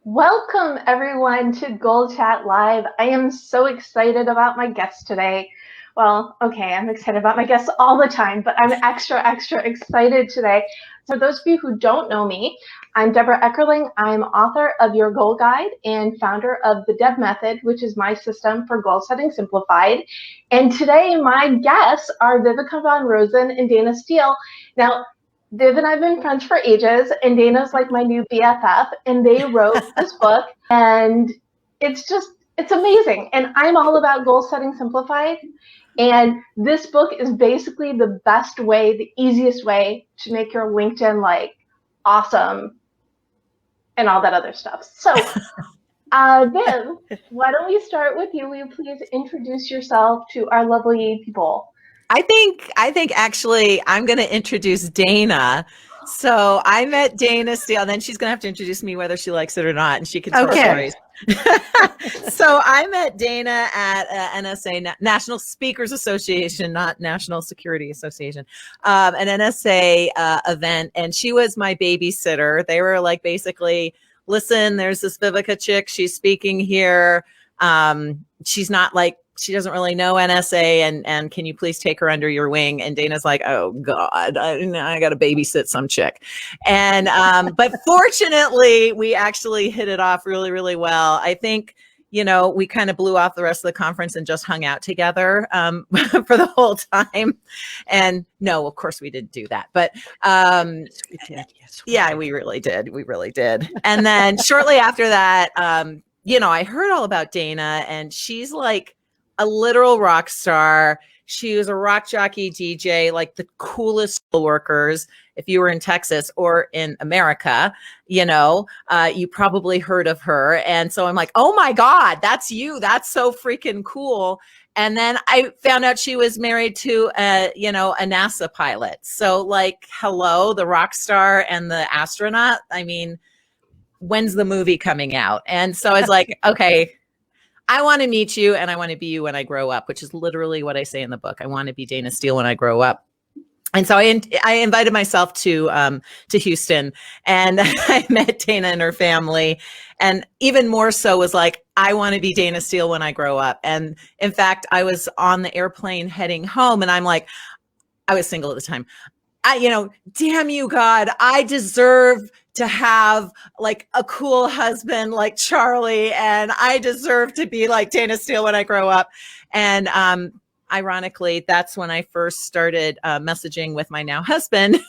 Welcome everyone to Goal Chat Live. I am so excited about my guest today. Well, okay, I'm excited about my guests all the time, but I'm extra excited today. For those of you who don't know me, I'm Deborah Eckerling. I'm author of Your Goal Guide and founder of the Deb Method, which is my system for goal setting simplified. And today my guests are Viveka von Rosen and Dayna Steele. Now, Viv and I have been friends for ages, and Dayna's like my new BFF, and they wrote this book, and it's amazing. And I'm all about goal setting simplified, and this book is basically the best way, the easiest way to make your LinkedIn like awesome and all that other stuff. So, Viv, why don't we start with you? Will you please introduce yourself to our lovely people? I think actually I'm going to introduce Dayna. So I met Dayna Steele, then she's going to have to introduce me whether she likes it or not, and she can tell stories. So I met Dayna at NSA, National Speakers Association, not National Security Association, an NSA event, and she was my babysitter. They were like, basically, listen, there's this Viveka chick, she's speaking here. She's not like, she doesn't really know NSA, and can you please take her under your wing? And Dayna's like, oh God, I got to babysit some chick. And, but fortunately we actually hit it off really, really well. I think, we kind of blew off the rest of the conference and just hung out together, for the whole time. And no, of course we didn't do that, but, yes, we did. Yes, yeah, we really did. We really did. And then shortly after that, I heard all about Dayna, and she's like a literal rock star. She was a rock jockey DJ, like the coolest workers. If you were in Texas or in America, you probably heard of her. And so I'm like, oh my God, that's you. That's so freaking cool. And then I found out she was married to a NASA pilot. So like, hello, the rock star and the astronaut. I mean, when's the movie coming out? And so I was like, okay, I want to meet you and I want to be you when I grow up, which is literally what I say in the book. I want to be Dayna Steele when I grow up. And so I invited myself to Houston, and I met Dayna and her family. And even more so was like, I want to be Dayna Steele when I grow up. And in fact, I was on the airplane heading home, and I'm like, I was single at the time. Damn you, God, I deserve to have like a cool husband like Charlie, and I deserve to be like Dayna Steele when I grow up. And ironically, that's when I first started messaging with my now husband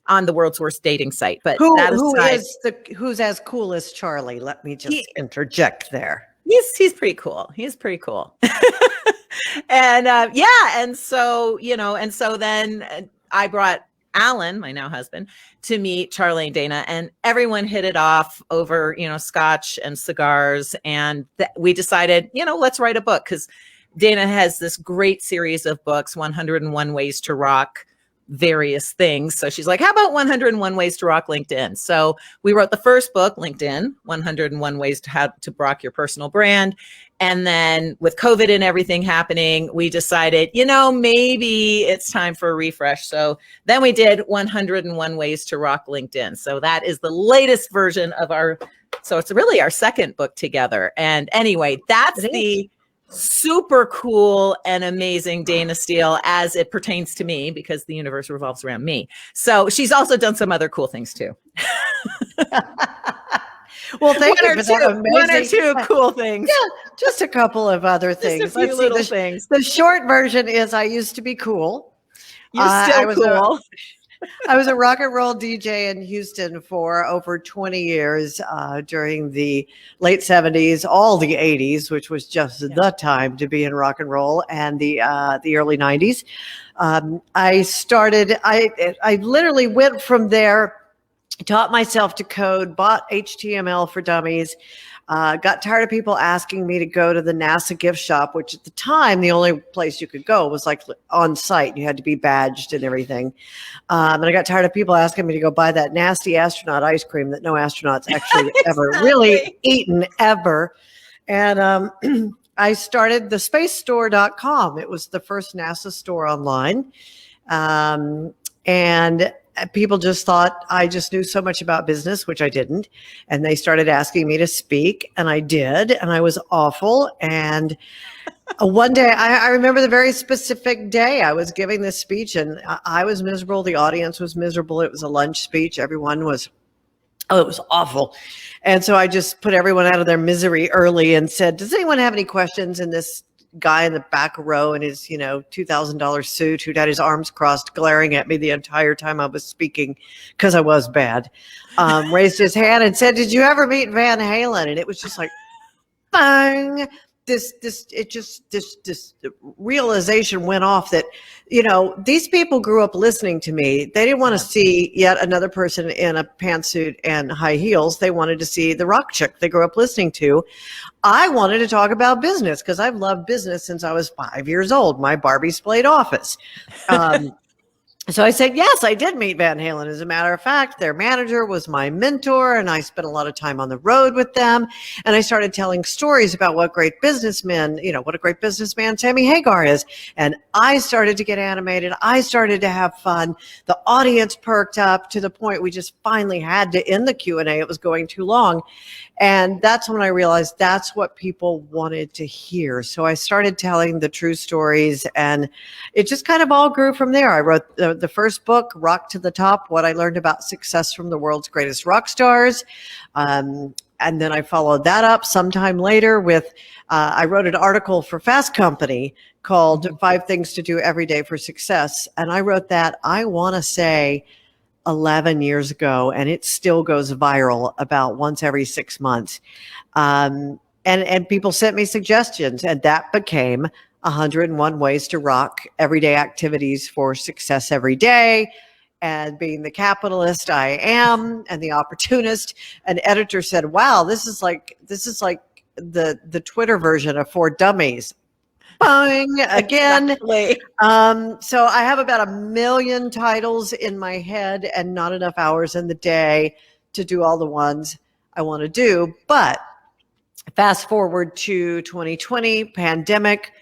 on the world's worst dating site. But who's as cool as Charlie? Let me just interject there. He's pretty cool. He's pretty cool. And and so then I brought Alan, my now husband, to meet Charlie and Dayna, and everyone hit it off over, scotch and cigars. And we decided, let's write a book, because Dayna has this great series of books, 101 Ways to Rock various things. So she's like, how about 101 Ways to Rock LinkedIn? So we wrote the first book, LinkedIn, 101 Ways to How to Rock Your Personal Brand. And then with COVID and everything happening, we decided, maybe it's time for a refresh. So then we did 101 Ways to Rock LinkedIn. So that is the latest version of so it's really our second book together. And anyway, that's the super cool and amazing Dayna Steele as it pertains to me, because the universe revolves around me. So she's also done some other cool things too. Well, thank you for that. One or two cool things. Yeah, just a couple of other things. Just a few little things. The short version is I used to be cool. You're still cool. I was a rock and roll DJ in Houston for over 20 years during the late 70s, all the 80s, which was just the time to be in rock and roll, and the early 90s. I literally went from there, taught myself to code, bought HTML for Dummies, got tired of people asking me to go to the NASA gift shop, which at the time, the only place you could go was like on site. You had to be badged and everything. And I got tired of people asking me to go buy that nasty astronaut ice cream that no astronauts actually ever really eaten ever. And I started the spacestore.com. It was the first NASA store online. And people just thought I just knew so much about business, which I didn't. And they started asking me to speak, and I did, and I was awful. And one day, I remember the very specific day I was giving this speech, and I was miserable. The audience was miserable. It was a lunch speech. Everyone was, oh, it was awful. And so I just put everyone out of their misery early and said, does anyone have any questions? And this guy in the back row in his, $2,000 suit, who'd had his arms crossed, glaring at me the entire time I was speaking because I was bad, raised his hand and said, did you ever meet Van Halen? And it was just like, bang. This realization went off that, these people grew up listening to me. They didn't want to see yet another person in a pantsuit and high heels. They wanted to see the rock chick they grew up listening to. I wanted to talk about business because I've loved business since I was 5 years old. My Barbie Splayed office. So I said, yes, I did meet Van Halen. As a matter of fact, their manager was my mentor, and I spent a lot of time on the road with them. And I started telling stories about what a great businessman Sammy Hagar is. And I started to get animated. I started to have fun. The audience perked up to the point we just finally had to end the Q&A. It was going too long. And that's when I realized that's what people wanted to hear. So I started telling the true stories, and it just kind of all grew from there. I wrote the first book, Rock to the Top, What I Learned About Success from the World's Greatest Rock Stars. And then I followed that up sometime later with, I wrote an article for Fast Company called 5 Things to Do Every Day for Success. And I wrote that, I want to say, 11 years ago, and it still goes viral about once every 6 months. And people sent me suggestions, and that became 101 Ways to Rock Everyday Activities for Success Every Day. And being the capitalist I am and the opportunist, an editor said, wow, this is like the Twitter version of For Dummies. Bang, again. Exactly. So I have about 1 million titles in my head and not enough hours in the day to do all the ones I want to do. But fast forward to 2020, pandemic.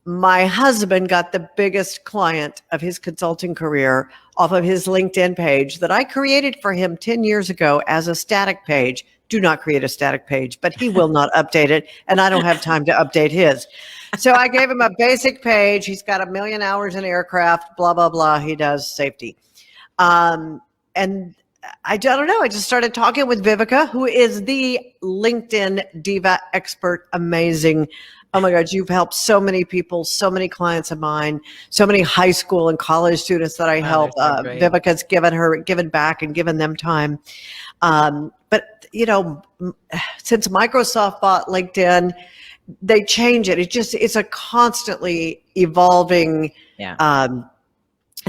My husband got the biggest client of his consulting career off of his LinkedIn page that I created for him 10 years ago as a static page. Do not create a static page, but he will not update it, and I don't have time to update his. So I gave him a basic page. He's got 1 million hours in aircraft, blah, blah, blah. He does safety. And I don't know. I just started talking with Viveka, who is the LinkedIn diva expert. Amazing. Oh my God, you've helped so many people, so many clients of mine, so many high school and college students that I help. So Viveka's given back and given them time. But since Microsoft bought LinkedIn, they change it. It's a constantly evolving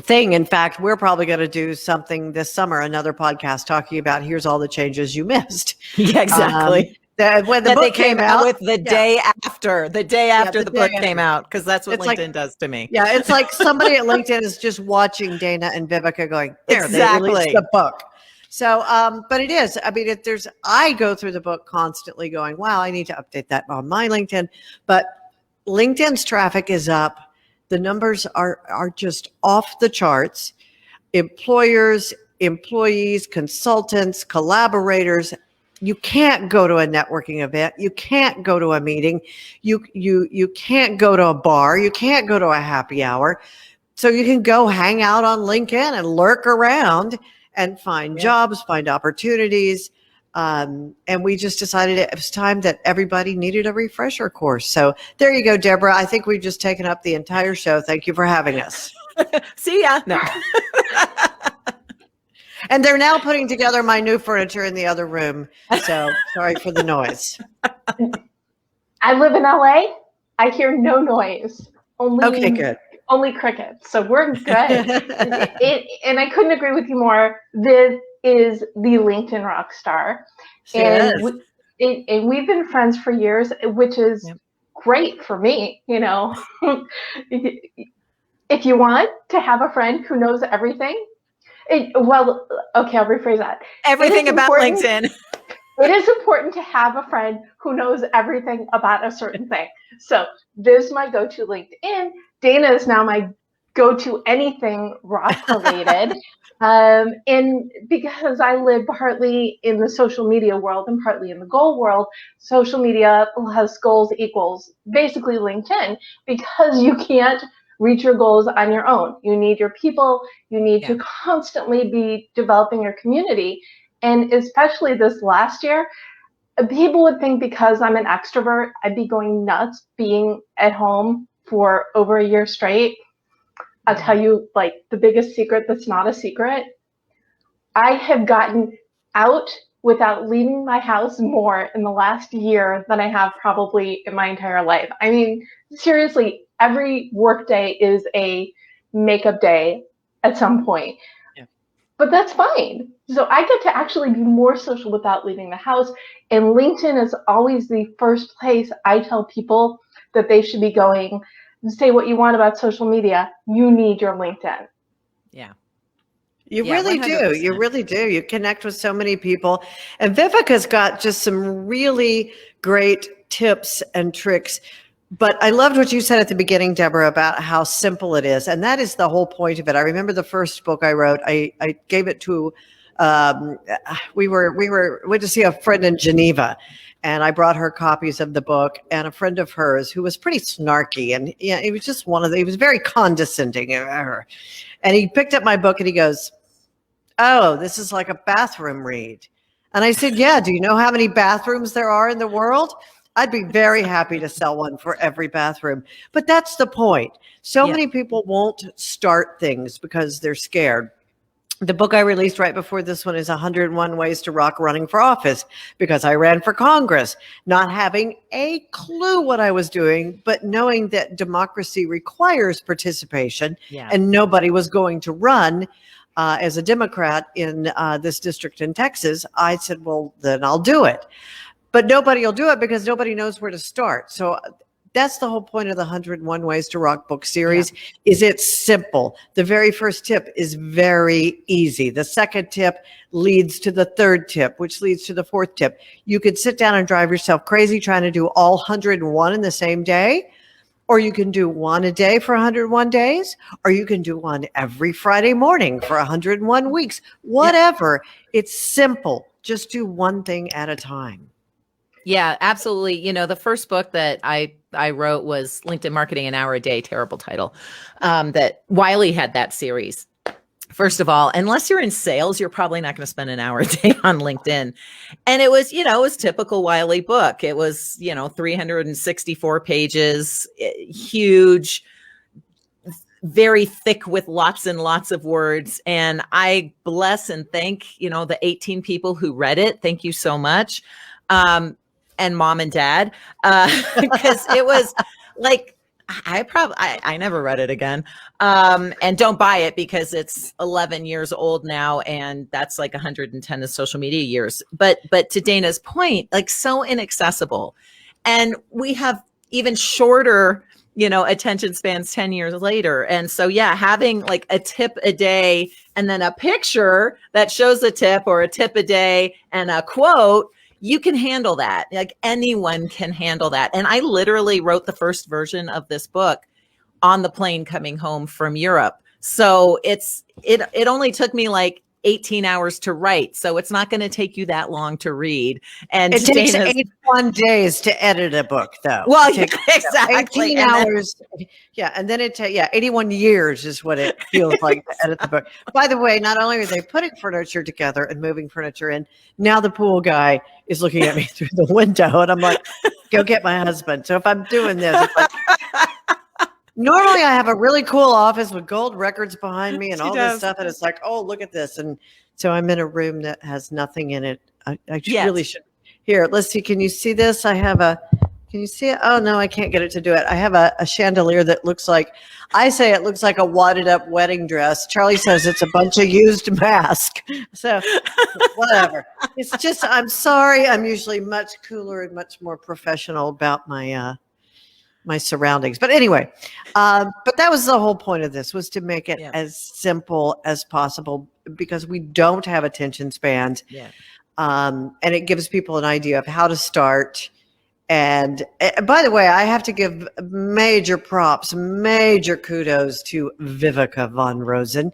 thing. In fact, we're probably going to do something this summer, another podcast talking about here's all the changes you missed. Yeah, exactly. When the book came out with the day after the book came out, because that's what LinkedIn does to me. Yeah, it's like somebody at LinkedIn is just watching Dayna and Viveka going, there, exactly. They released the book. So, but it is, I mean, I go through the book constantly going, wow, I need to update that on my LinkedIn, but LinkedIn's traffic is up. The numbers are just off the charts. Employers, employees, consultants, collaborators. You can't go to a networking event. You can't go to a meeting. You can't go to a bar. You can't go to a happy hour. So you can go hang out on LinkedIn and lurk around and find jobs, find opportunities. And we just decided it was time that everybody needed a refresher course. So there you go, Deborah. I think we've just taken up the entire show. Thank you for having us. See ya. No. And they're now putting together my new furniture in the other room. So sorry for the noise. I live in LA. I hear no noise. Okay, good. Only crickets. So we're good. And I couldn't agree with you more. Viv is the LinkedIn rock star. And we've been friends for years, which is great for me. You know, if you want to have a friend who knows everything, I'll rephrase that. Everything about LinkedIn. It is important to have a friend who knows everything about a certain thing. So Viv's my go-to LinkedIn. Dayna is now my go to anything rock related. And because I live partly in the social media world and partly in the goal world, social media plus goals equals basically LinkedIn, because you can't reach your goals on your own. You need your people. You need to constantly be developing your community. And especially this last year, people would think because I'm an extrovert, I'd be going nuts being at home for over a year straight. I'll tell you, like, the biggest secret that's not a secret. I have gotten out without leaving my house more in the last year than I have probably in my entire life. I mean, seriously, every work day is a makeup day at some point. Yeah. But that's fine. So I get to actually be more social without leaving the house. And LinkedIn is always the first place I tell people that they should be going. Say what you want about social media, you need your LinkedIn. Yeah. You really 100%. Do. You really do. You connect with so many people. And Viveka's got just some really great tips and tricks. But I loved what you said at the beginning, Deborah, about how simple it is. And that is the whole point of it. I remember the first book I wrote, I gave it to, we went to see a friend in Geneva. And I brought her copies of the book, and a friend of hers who was pretty snarky. And yeah, it was just he was very condescending. And he picked up my book and he goes, "Oh, this is like a bathroom read." And I said, "Yeah, do you know how many bathrooms there are in the world? I'd be very happy to sell one for every bathroom." But that's the point. So many people won't start things because they're scared. The book I released right before this one is 101 Ways to Rock Running for Office, because I ran for Congress, not having a clue what I was doing, but knowing that democracy requires participation, and nobody was going to run as a Democrat in this district in Texas. I said, well, then I'll do it. But nobody will do it because nobody knows where to start. So that's the whole point of the 101 Ways to Rock book series, is it's simple. The very first tip is very easy. The second tip leads to the third tip, which leads to the fourth tip. You could sit down and drive yourself crazy trying to do all 101 in the same day, or you can do one a day for 101 days, or you can do one every Friday morning for 101 weeks. Whatever. It's simple. Just do one thing at a time. Yeah, absolutely. You know, the first book that I wrote was LinkedIn Marketing an Hour a Day, terrible title, that Wiley had that series. First of all, unless you're in sales, you're probably not going to spend an hour a day on LinkedIn. And it was, you know, it was typical Wiley book. It was, you know, 364 pages, huge, very thick with lots and lots of words. And I bless and thank, you know, the 18 people who read it. Thank you so much. And mom and dad, because it was like, I never read it again. And don't buy it because it's 11 years old now. And that's like 110 of social media years. But to Dayna's point, like, so inaccessible. And we have even shorter, you know, attention spans 10 years later. And so, yeah, having like a tip a day and then a picture that shows a tip, or a tip a day and a quote, you can handle that. Like, anyone can handle that. And I literally wrote the first version of this book on the plane coming home from Europe. So it only took me like 18 hours to write. So it's not going to take you that long to read. And it takes 81 days to edit a book, though. Well, exactly. 18 hours. And then 81 years is what it feels like to edit the book. By the way, not only are they putting furniture together and moving furniture in, now the pool guy is looking at me through the window, and I'm like, go get my husband. So if I'm doing this, it's like, normally I have a really cool office with gold records behind me and all this stuff. And it's like, oh, look at this. And so I'm in a room that has nothing in it. I really should. Here, let's see. Can you see this? Can you see it? Oh, no, I can't get it to do it. I have a chandelier that looks like, I say it looks like a wadded up wedding dress. Charlie says it's a bunch of used mask. So whatever. It's just, I'm sorry. I'm usually much cooler and much more professional about my surroundings. But anyway, but that was the whole point of this, was to make it as simple as possible, because we don't have attention spans. And it gives people an idea of how to start And by the way, I have to give major props, major kudos to Viveka von Rosen,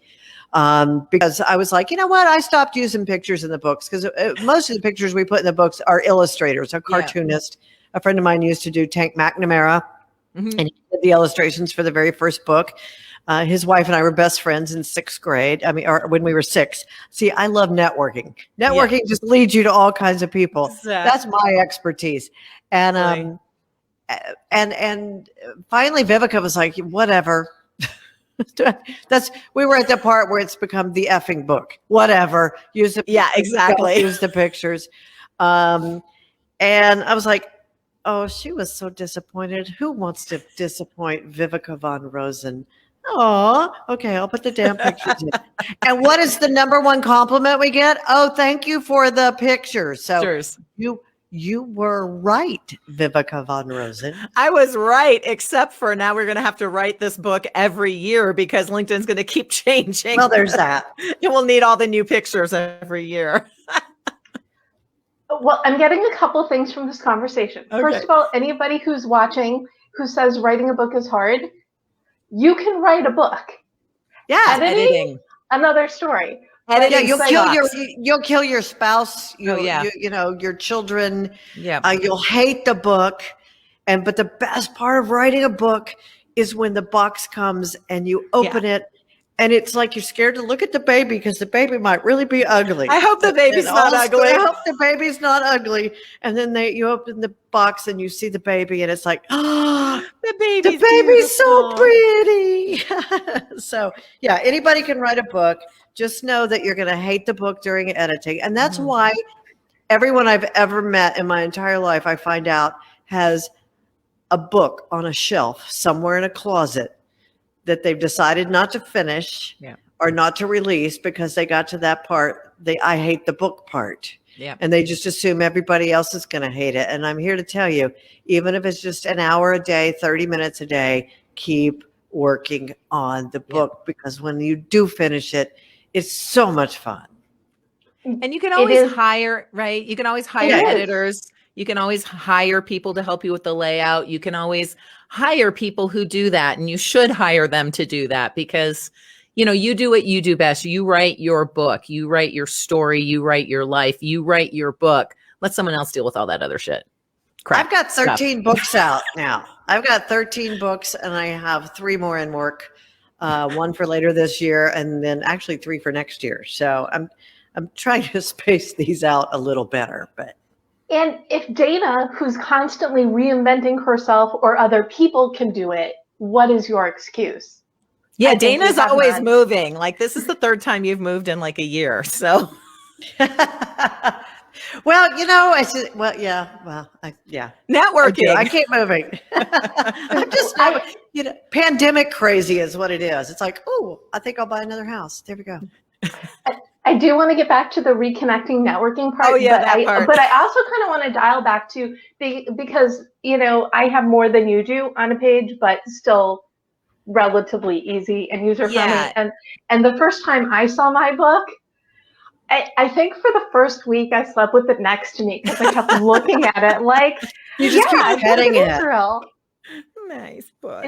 because I was like, you know what? I stopped using pictures in the books because most of the pictures we put in the books are illustrators, a cartoonist. A friend of mine used to do Tank McNamara, and he did the illustrations for the very first book. His wife and I were best friends in 6th grade. I mean, or when we were 6. See, I love networking. Networking just leads you to all kinds of people. Exactly. That's my expertise. And and finally Vivica was like, whatever. We were at the part where it's become the effing book. Whatever. Use the exactly. Use the pictures. And I was like, oh, she was so disappointed. Who wants to disappoint Viveka von Rosen? Oh, okay. I'll put the damn pictures in. And what is the number one compliment we get? Oh, thank you for the pictures. So you were right, Viveka von Rosen. I was right, except for now we're going to have to write this book every year because LinkedIn's going to keep changing. Well, there's that. And we'll need all the new pictures every year. Well, I'm getting a couple things from this conversation. Okay. First of all, anybody who's watching who says writing a book is hard, you can write a book. Yeah, editing. Another story. Yeah, you'll kill your spouse. You know, your children. Yeah, you'll hate the book, but the best part of writing a book is when the box comes and you open it, and it's like you're scared to look at the baby because the baby might really be ugly. I hope the baby's not ugly. I hope the baby's not ugly. And then you open the box and you see the baby, and it's like, oh, the baby's so pretty. So yeah, anybody can write a book. Just know that you're going to hate the book during editing. And that's why everyone I've ever met in my entire life, I find out, has a book on a shelf somewhere in a closet that they've decided not to finish or not to release because they got to that part, I hate the book part. Yeah. And they just assume everybody else is going to hate it. And I'm here to tell you, even if it's just an hour a day, 30 minutes a day, keep working on the book because when you do finish it, it's so much fun. And you can always hire, right? You can always hire editors. You can always hire people to help you with the layout. You can always hire people who do that. And you should hire them to do that because, you know, you do what you do best. You write your book. You write your story. You write your life. You write your book. Let someone else deal with all that other shit. I've got 13 books out now. I've got 13 books and I have 3 more in work. 1 for later this year, and then actually 3 for next year. So I'm trying to space these out a little better. And if Dayna, who's constantly reinventing herself, or other people can do it, what is your excuse? Yeah, Dayna's always moving. Like this is the 3rd time you've moved in like a year. So, well, you know, networking. I keep moving. I'm just pandemic crazy is what it is. It's like, oh, I think I'll buy another house. There we go. I do want to get back to the reconnecting networking part. Oh yeah, that part. But I also kind of want to dial back to because I have more than you do on a page, but still relatively easy and user friendly. Yeah. And the first time I saw my book, I think for the first week I slept with it next to me because I kept looking at it like you just keep petting it. Nice book.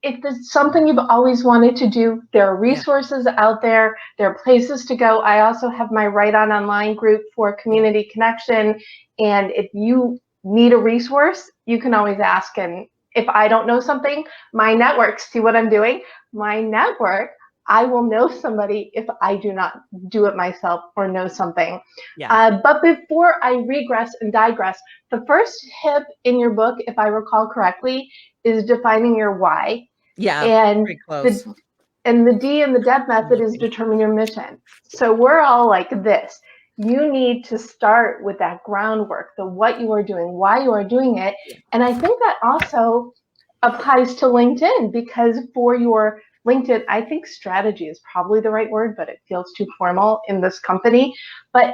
If there's something you've always wanted to do, there are resources out there. There are places to go. I also have my Write On Online group for community connection. And if you need a resource, you can always ask. And if I don't know something, my network, see what I'm doing? My network, I will know somebody if I do not do it myself or know something. Yeah. But before I regress and digress, the first tip in your book, if I recall correctly, is defining your why. Yeah, and pretty close. The D in the DEB method is determine your mission. So we're all like this. You need to start with that groundwork, the what you are doing, why you are doing it. And I think that also applies to LinkedIn because for your LinkedIn, I think strategy is probably the right word, but it feels too formal in this company. But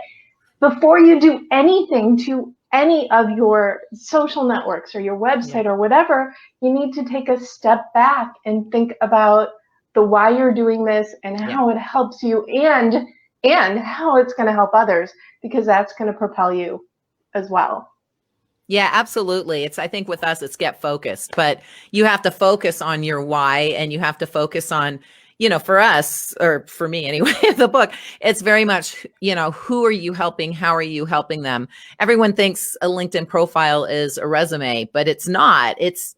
before you do anything to any of your social networks or your website or whatever, you need to take a step back and think about the why you're doing this and how it helps you and how it's going to help others, because that's going to propel you as well. Yeah, absolutely. I think with us, it's get focused, but you have to focus on your why, and you have to focus on, for us, or for me anyway, the book, it's very much, who are you helping? How are you helping them? Everyone thinks a LinkedIn profile is a resume, but it's not. It's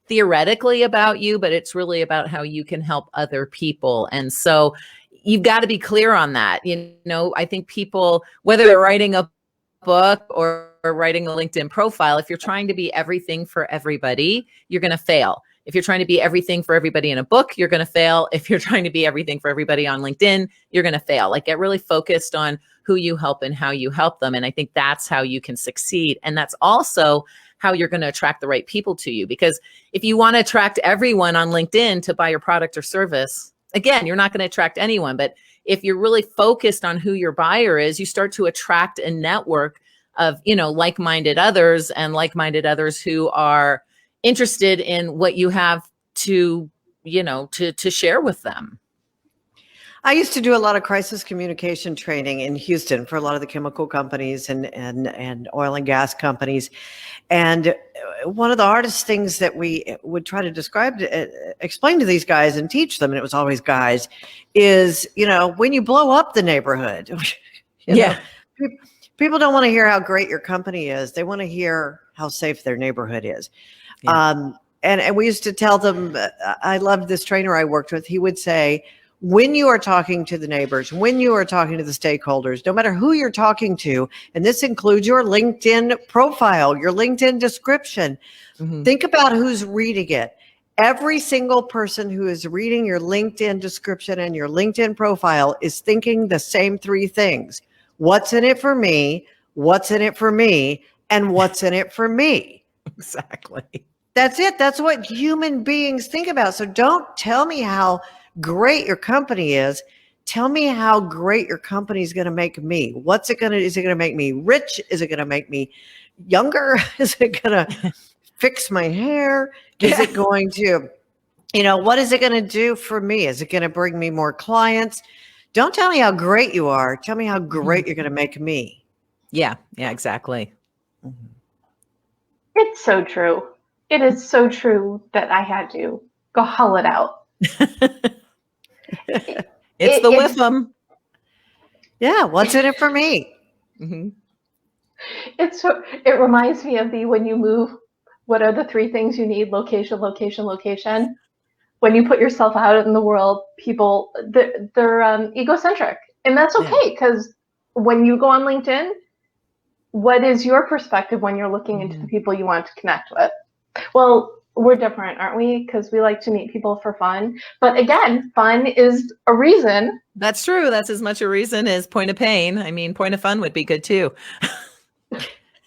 theoretically about you, but it's really about how you can help other people. And so you've got to be clear on that. I think people, whether they're writing a book or writing a LinkedIn profile, if you're trying to be everything for everybody, you're going to fail. If you're trying to be everything for everybody in a book, you're going to fail. If you're trying to be everything for everybody on LinkedIn, you're going to fail. Like, get really focused on who you help and how you help them. And I think that's how you can succeed. And that's also how you're going to attract the right people to you. Because if you want to attract everyone on LinkedIn to buy your product or service, again, you're not going to attract anyone. But if you're really focused on who your buyer is, you start to attract a network of, like-minded others, and like-minded others who are interested in what you have to, to share with them. I used to do a lot of crisis communication training in Houston for a lot of the chemical companies and oil and gas companies. And one of the hardest things that we would try to explain to these guys and teach them, and it was always guys, is, when you blow up the neighborhood, people don't want to hear how great your company is. They want to hear how safe their neighborhood is. Yeah. And we used to tell them, I loved this trainer I worked with. He would say, when you are talking to the neighbors, when you are talking to the stakeholders, no matter who you're talking to, and this includes your LinkedIn profile, your LinkedIn description, think about who's reading it. Every single person who is reading your LinkedIn description and your LinkedIn profile is thinking the same three things. What's in it for me? What's in it for me? And what's in it for me? Exactly. That's it. That's what human beings think about. So don't tell me how great your company is. Tell me how great your company is going to make me. Is it going to make me rich? Is it going to make me younger? Is it going to fix my hair? Is it going to, what is it going to do for me? Is it going to bring me more clients? Don't tell me how great you are. Tell me how great you're going to make me. Yeah, exactly. It's so true. It is so true that I had to go haul it out. It's the with them. Yeah, what's in it for me? Mm-hmm. It reminds me of when you move, what are the three things you need? Location, location, location. When you put yourself out in the world, people, they're egocentric. And that's okay, because when you go on LinkedIn, what is your perspective when you're looking into the people you want to connect with? Well, we're different, aren't we? Because we like to meet people for fun. But again, fun is a reason. That's true. That's as much a reason as point of pain. I mean, point of fun would be good too.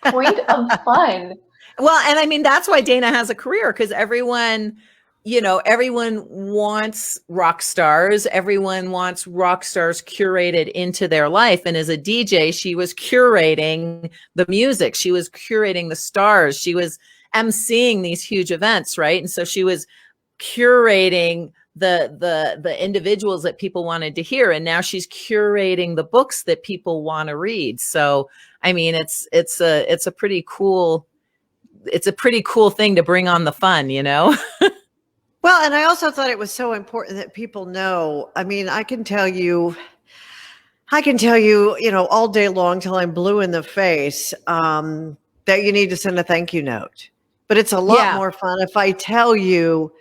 Point of fun. Well, and I mean, that's why Dayna has a career, because everyone wants rock stars. Everyone wants rock stars curated into their life. And as a DJ, she was curating the music. She was curating the stars. She was emceeing these huge events, right? And so she was curating the individuals that people wanted to hear, and now she's curating the books that people want to read. So I mean, it's a pretty cool thing to bring on the fun, Well, and I also thought it was so important that people know. I mean, I can tell you, all day long till I'm blue in the face, that you need to send a thank you note. But it's a lot more fun if I tell you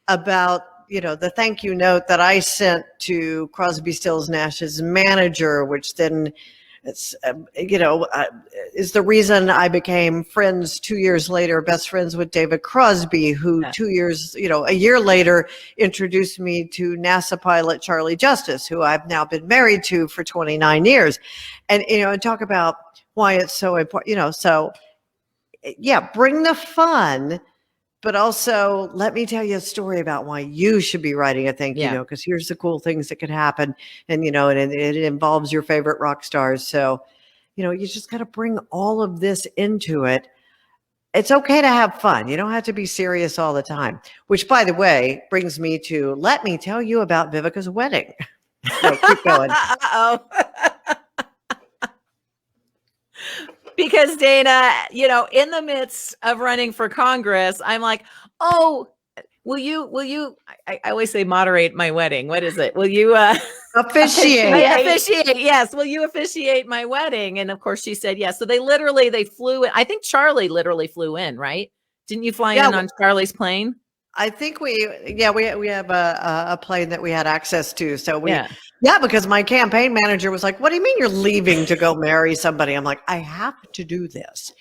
about, the thank you note that I sent to Crosby, Stills, Nash's manager, which then is the reason I became friends 2 years later, best friends with David Crosby, who 2 years, a year later introduced me to NASA pilot Charlie Justice, who I've now been married to for 29 years. And, and talk about why it's so important, so yeah, bring the fun, but also let me tell you a story about why you should be writing a thank you note, because here's the cool things that could happen. And, and it involves your favorite rock stars. So, you just got to bring all of this into it. It's okay to have fun. You don't have to be serious all the time, which, by the way, brings me to, let me tell you about Viveka's wedding. No, keep going. Uh-oh. Because Dayna, in the midst of running for Congress, I'm like, oh, will you, I always say moderate my wedding. What is it? Will you Officiate. officiate? Yes. Will you officiate my wedding? And of course she said yes. So they flew in. I think Charlie literally flew in, right? Didn't you fly in on Charlie's plane? I think we have a plane that we had access to. So because my campaign manager was like, "What do you mean you're leaving to go marry somebody?" I'm like, "I have to do this."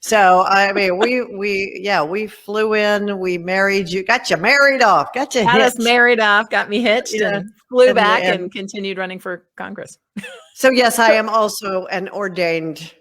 So I mean, we flew in, we married you, got you married off, got you got hitched. us married off, got me hitched, and flew back and continued running for Congress. So yes, I am also an ordained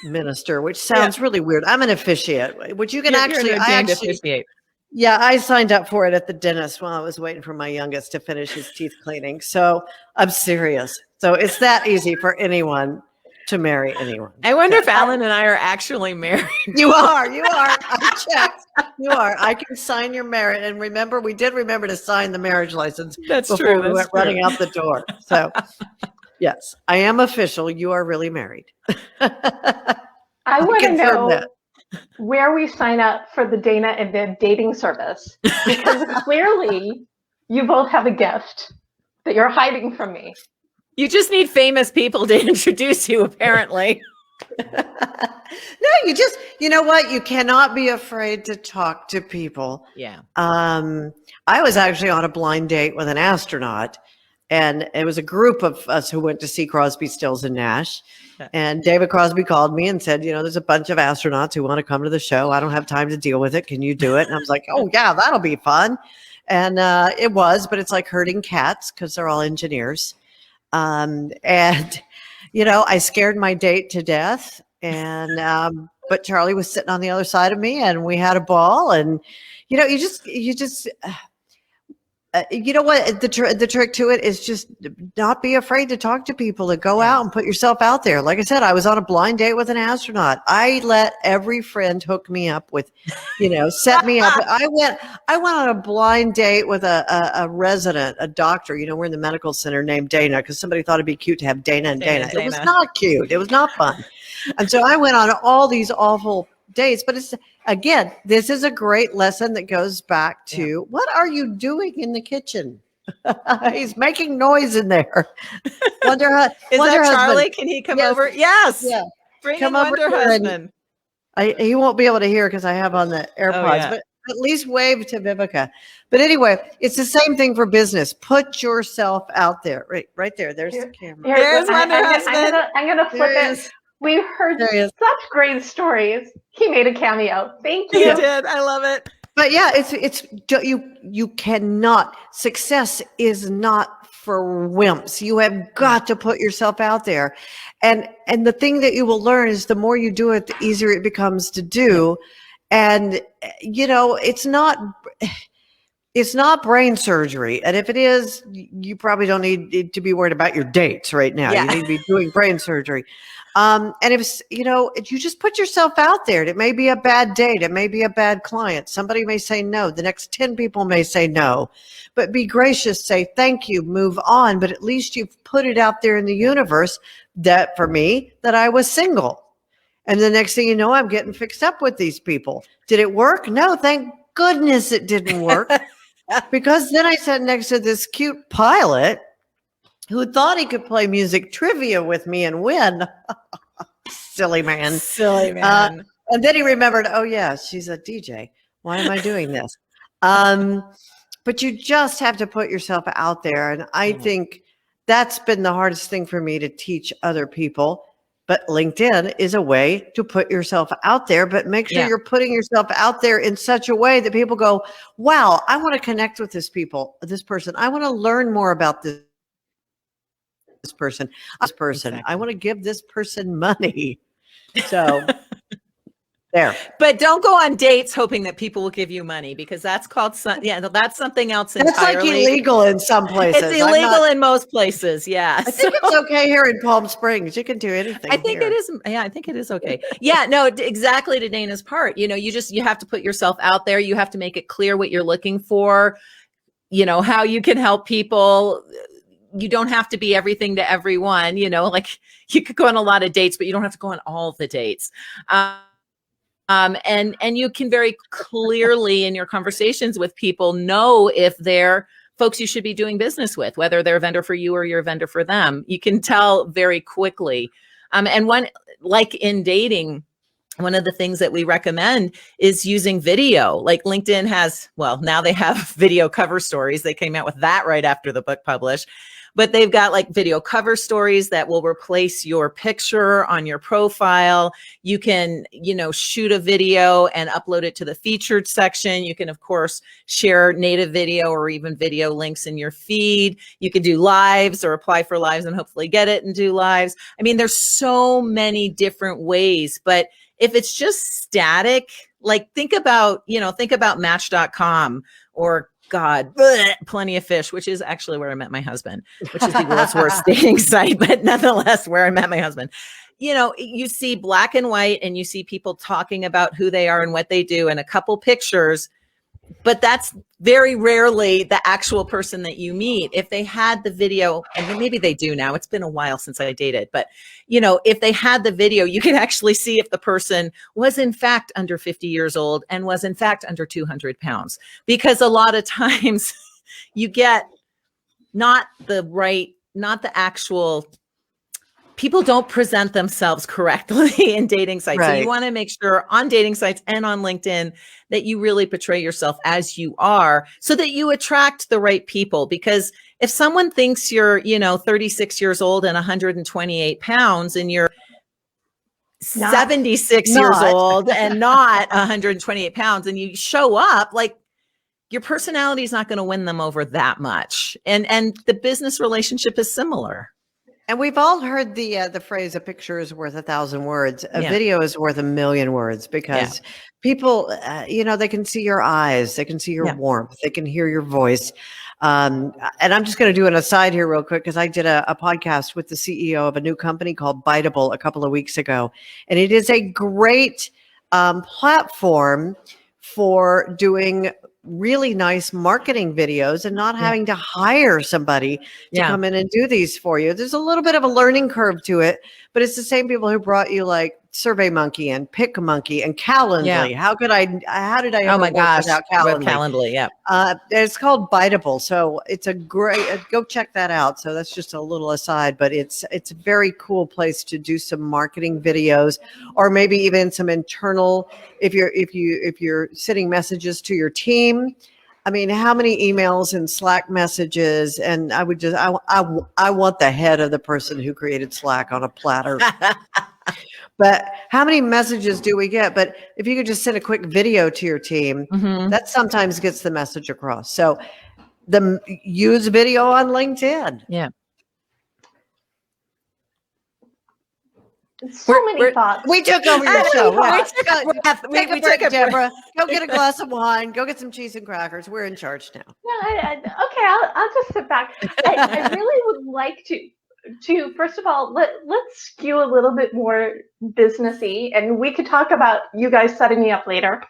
minister, which sounds really weird. I'm an officiate, which you can actually officiate. Yeah, I signed up for it at the dentist while I was waiting for my youngest to finish his teeth cleaning. So I'm serious. So it's that easy for anyone to marry anyone. I wonder if Alan and I are actually married. You are. I checked. You are. I can sign your marriage. And remember, we did remember to sign the marriage license before we went running out the door. So yes, I am official. You are really married. I want to know where we sign up for the Dayna and Viv dating service, because clearly you both have a gift that you're hiding from me. You just need famous people to introduce you, apparently. No, you know what? You cannot be afraid to talk to people. Yeah. I was actually on a blind date with an astronaut, and it was a group of us who went to see Crosby, Stills, and Nash. And David Crosby called me and said, there's a bunch of astronauts who want to come to the show. I don't have time to deal with it. Can you do it? And I was like, oh, yeah, that'll be fun. And it was, but it's like herding cats because they're all engineers. And, I scared my date to death. And but Charlie was sitting on the other side of me, and we had a ball. And, you just you know what? The trick to it is just not be afraid to talk to people, to go out and put yourself out there. Like I said, I was on a blind date with an astronaut. I let every friend hook me up with, set me up. I went on a blind date with a resident, a doctor. We're in the medical center named Dayna because somebody thought it'd be cute to have Dayna and Dayna. It was not cute. It was not fun. And so I went on all these awful dates, but this is a great lesson that goes back to what are you doing in the kitchen? He's making noise in there. Wonder that Charlie? Can he come over? Yes. Yeah. Bring in Wonder Husband. He won't be able to hear because I have on the AirPods, but at least wave to Viveka. But anyway, it's the same thing for business. Put yourself out there. Right there. There's the camera. There's Wonder Husband. I'm gonna flip it. We've heard such great stories. He made a cameo. Thank you. He did. I love it. But yeah, you cannot. Success is not for wimps. You have got to put yourself out there, and the thing that you will learn is the more you do it, the easier it becomes to do. And it's not brain surgery. And if it is, you probably don't need to be worried about your dates right now. You need to be doing brain surgery. And if you just put yourself out there, it may be a bad date. It may be a bad client. Somebody may say no. The next 10 people may say no, but be gracious, say thank you, move on. But at least you've put it out there in the universe that for me, that I was single. And the next thing you know, I'm getting fixed up with these people. Did it work? No, thank goodness it didn't work. Because then I sat next to this cute pilot who thought he could play music trivia with me and win. Silly man. And then he remembered, oh yeah, she's a DJ. Why am I doing this? But you just have to put yourself out there. And I think that's been the hardest thing for me to teach other people. But LinkedIn is a way to put yourself out there, but make sure you're putting yourself out there in such a way that people go, wow, I want to connect with this person. I want to learn more about this person. Exactly. I want to give this person money. So there. But don't go on dates hoping that people will give you money, because that's called that's something else entirely. That's like illegal in some places. It's illegal in most places. Yeah. I think it's okay here in Palm Springs. You can do anything. I think it is. Yeah, I think it is okay. Yeah, no, exactly to Dayna's part. You have to put yourself out there. You have to make it clear what you're looking for, how you can help people. you don't have to be everything to everyone, like you could go on a lot of dates, but you don't have to go on all the dates. And you can very clearly in your conversations with people know if they're folks you should be doing business with, whether they're a vendor for you or you're a vendor for them. You can tell very quickly. And like in dating, one of the things that we recommend is using video. Like LinkedIn has, well, now they have video cover stories. They came out with that right after the book published. But they've got like video cover stories that will replace your picture on your profile. You can, shoot a video and upload it to the featured section. You can, of course, share native video or even video links in your feed. You can do lives or apply for lives and hopefully get it and do lives. I mean, there's so many different ways, but if it's just static, like think about Match.com or God, Plenty of Fish, which is actually where I met my husband, which is the world's worst dating site, but nonetheless where I met my husband. You see black and white and you see people talking about who they are and what they do and a couple pictures, but that's very rarely the actual person that you meet. If they had the video, and maybe they do now, it's been a while since I dated, but if they had the video, you could actually see if the person was in fact under 50 years old and was in fact under 200 pounds, because a lot of times you get not the actual people don't present themselves correctly in dating sites. Right. So you want to make sure on dating sites and on LinkedIn that you really portray yourself as you are so that you attract the right people. Because if someone thinks you're, 36 years old and 128 pounds and you're 76 years old and not 128 pounds and you show up, like your personality is not going to win them over that much. And the business relationship is similar. And we've all heard the phrase, a picture is worth 1,000 words. A video is worth 1,000,000 words, because people, they can see your eyes, they can see your warmth, they can hear your voice. And I'm just going to do an aside here real quick, because I did a podcast with the CEO of a new company called Biteable a couple of weeks ago. And it is a great platform for doing really nice marketing videos and not having to hire somebody to come in and do these for you. There's a little bit of a learning curve to it, but it's the same people who brought you like SurveyMonkey and PicMonkey and Calendly. How did I ever work without Calendly? Calendly, it's called Biteable. So it's a great, go check that out. So that's just a little aside, but it's a very cool place to do some marketing videos, or maybe even some internal, if you're sending messages to your team. I mean, how many emails and Slack messages? And I would just, I want the head of the person who created Slack on a platter. But how many messages do we get? But if you could just send a quick video to your team, that sometimes gets the message across. So use video on LinkedIn. Yeah. So many thoughts. We took over your show. We took a Deborah. Go get a glass of wine. Go get some cheese and crackers. We're in charge now. Okay, I'll just sit back. I really would like to first of all, let's skew a little bit more businessy, and we could talk about you guys setting me up later.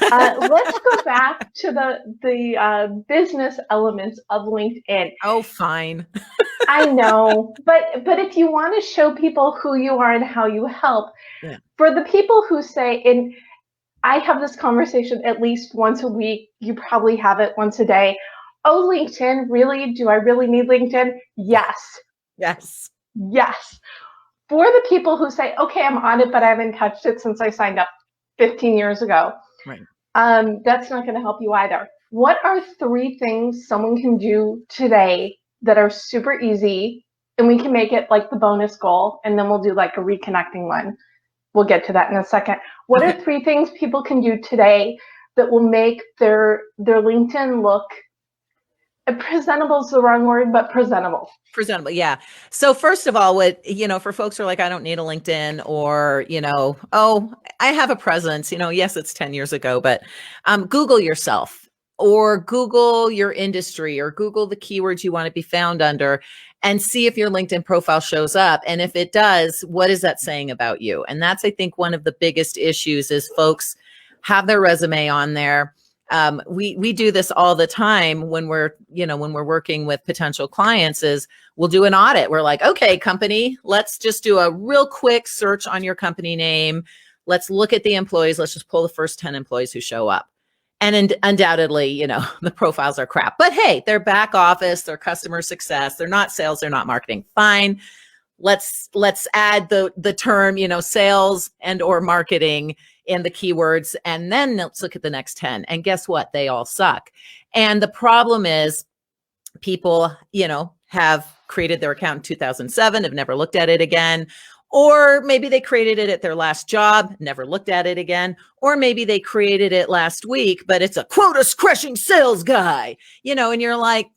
Let's go back to the business elements of LinkedIn. Oh, fine. I know, but if you want to show people who you are and how you help, for the people who say, and I have this conversation at least once a week, you probably have it once a day. Oh, LinkedIn, really? Do I really need LinkedIn? Yes. For the people who say, okay, I'm on it, but I haven't touched it since I signed up 15 years ago. Right. That's not going to help you either. What are 3 things someone can do today that are super easy, and we can make it like the bonus goal, and then we'll do like a reconnecting one. We'll get to that in a second. What are 3 things people can do today that will make their LinkedIn look presentable is the wrong word, but presentable. Presentable, yeah. So first of all, for folks who are like, I don't need a LinkedIn, or, oh, I have a presence, yes, it's 10 years ago, but Google yourself, or Google your industry, or Google the keywords you want to be found under, and see if your LinkedIn profile shows up. And if it does, what is that saying about you? And that's, I think, one of the biggest issues is folks have their resume on there. We do this all the time when we're working with potential clients. Is we'll do an audit. We're like, okay, company, let's just do a real quick search on your company name. Let's look at the employees. Let's just pull the first 10 employees who show up. And undoubtedly, the profiles are crap. But hey, they're back office, they're customer success, they're not sales, they're not marketing. Fine. Let's add the term, sales and or marketing in the keywords, and then let's look at the next 10. And guess what? They all suck. And the problem is people, have created their account in 2007, have never looked at it again. Or maybe they created it at their last job, never looked at it again. Or maybe they created it last week, but it's a quota crushing sales guy, and you're like,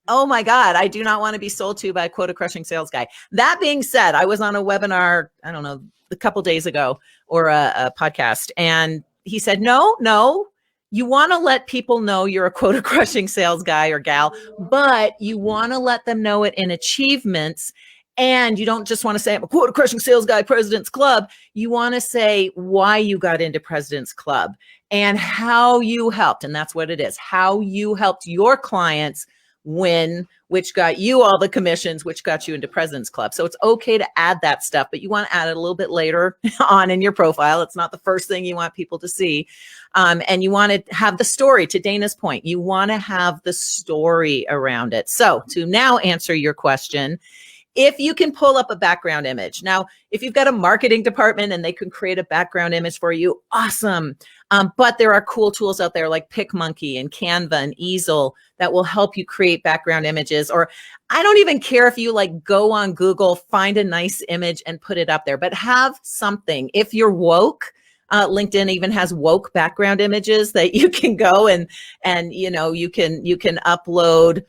oh my God, I do not want to be sold to by a quota crushing sales guy. That being said, I was on a webinar, I don't know, a couple days ago, or a podcast, and he said, no, you want to let people know you're a quota crushing sales guy or gal, but you want to let them know it in achievements. And you don't just want to say, I'm a quota crushing sales guy, President's Club. You want to say why you got into President's Club and how you helped. And that's what it is. How you helped your clients win, which got you all the commissions, which got you into President's Club. So it's okay to add that stuff, but you want to add it a little bit later on in your profile. It's not the first thing you want people to see. And you want to have the story, to Dayna's point. You want to have the story around it. So to now answer your question, if you can pull up a background image. Now, if you've got a marketing department and they can create a background image for you, awesome. But there are cool tools out there like PicMonkey and Canva and Easel that will help you create background images. Or I don't even care if you go on Google, find a nice image and put it up there, but have something. If you're woke, LinkedIn even has woke background images that you can go and you can upload.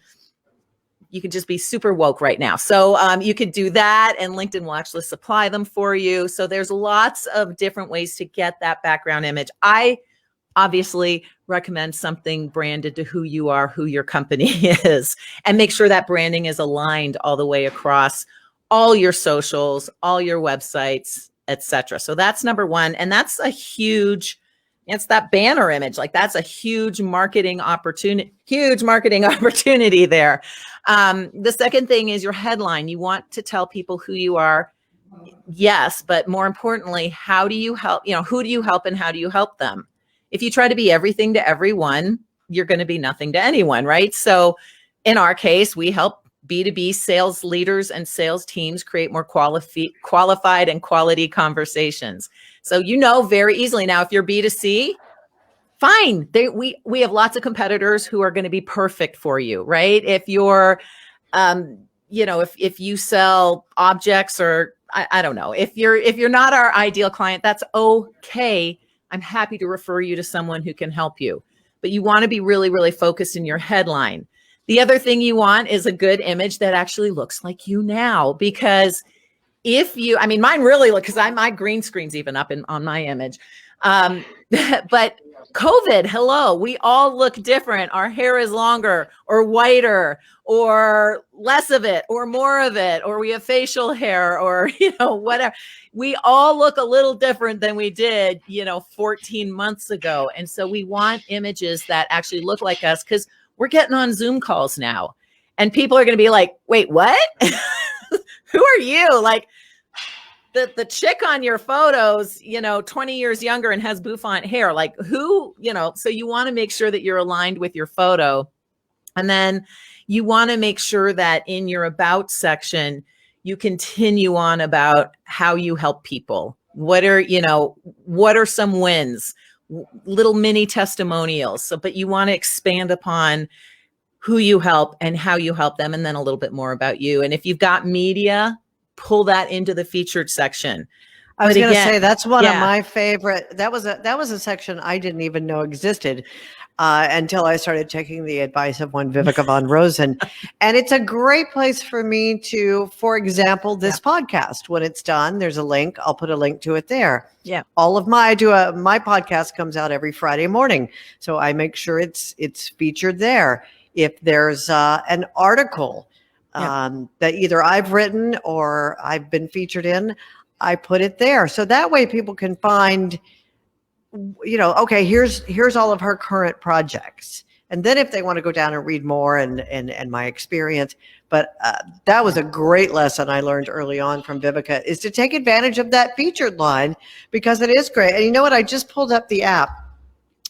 You can just be super woke right now. So you could do that, and LinkedIn will actually supply them for you. So there's lots of different ways to get that background image. I obviously recommend something branded to who you are, who your company is, and make sure that branding is aligned all the way across all your socials, all your websites, etc. So that's number one. And that's a huge, it's that banner image. That's a huge marketing opportunity there. The second thing is your headline. You want to tell people who you are. Yes, but more importantly, how do you help? Who do you help and how do you help them? If you try to be everything to everyone, you're going to be nothing to anyone, right? So in our case, we help B2B sales leaders and sales teams create more qualified and quality conversations. So very easily now, if you're B2C, fine. We have lots of competitors who are going to be perfect for you, right? If you're, if you sell objects, or I don't know, if you're not our ideal client, that's okay. I'm happy to refer you to someone who can help you. But you want to be really, really focused in your headline. The other thing you want is a good image that actually looks like you now, because mine really look, because my green screen's even up on my image. But COVID, hello, we all look different. Our hair is longer or whiter or less of it or more of it, or we have facial hair or, whatever. We all look a little different than we did, 14 months ago. And so we want images that actually look like us, because we're getting on Zoom calls now and people are going to be like, wait, what? Who are you? The chick on your photos, 20 years younger and has bouffant hair, who, so you want to make sure that you're aligned with your photo. And then you want to make sure that in your about section, you continue on about how you help people. What are some wins, little mini testimonials. So, but you want to expand upon who you help and how you help them, and then a little bit more about you. And if you've got media, pull that into the featured section. I was going to say that's one of my favorite. That was a section I didn't even know existed until I started taking the advice of one Viveka von Rosen. And it's a great place for me to, for example, this podcast, when it's done, there's a link. I'll put a link to it there. Yeah. All of my podcast comes out every Friday morning. So I make sure it's featured there. If there's an article that either I've written or I've been featured in, I put it there. So that way people can find okay, here's all of her current projects. And then if they want to go down and read more and my experience, but that was a great lesson I learned early on from Viveka, is to take advantage of that featured line, because it is great. And you know what? I just pulled up the app,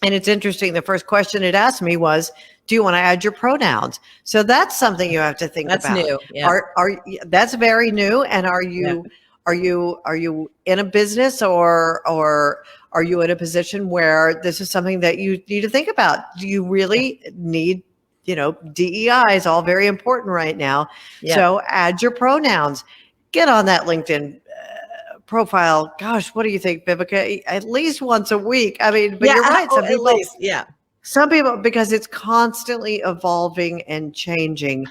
and it's interesting. The first question it asked me was, do you want to add your pronouns? So that's something you have to think That's about. new. Yeah. That's very new. And are you in a business, or are you in a position where this is something that you need to think about? Do you really need, DEI is all very important right now. Yeah. So add your pronouns, get on that LinkedIn profile. Gosh, what do you think, Viveka? At least once a week. I mean, but you're right. Some people, because it's constantly evolving and changing.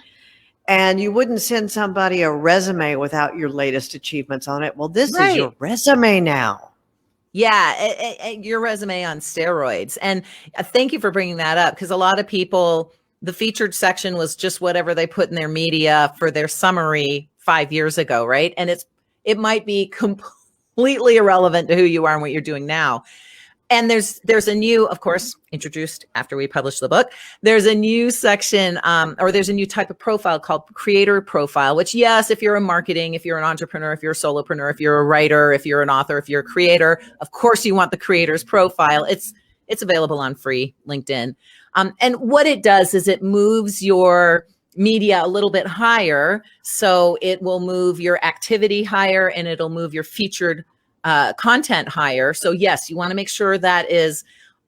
And you wouldn't send somebody a resume without your latest achievements on it. Well, this is your resume now. Yeah, your resume on steroids. And thank you for bringing that up, because a lot of people, the featured section was just whatever they put in their media for their summary 5 years ago, right? And it might be completely irrelevant to who you are and what you're doing now. And there's a new, of course, introduced after we published the book, there's a new section, or there's a new type of profile called creator profile, which, yes, if you're in marketing, if you're an entrepreneur, if you're a solopreneur, if you're a writer, if you're an author, if you're a creator, of course you want the creator's profile. It's available on free LinkedIn. And what it does is it moves your media a little bit higher. So it will move your activity higher, and it'll move your featured content higher. So yes, you want to make sure that is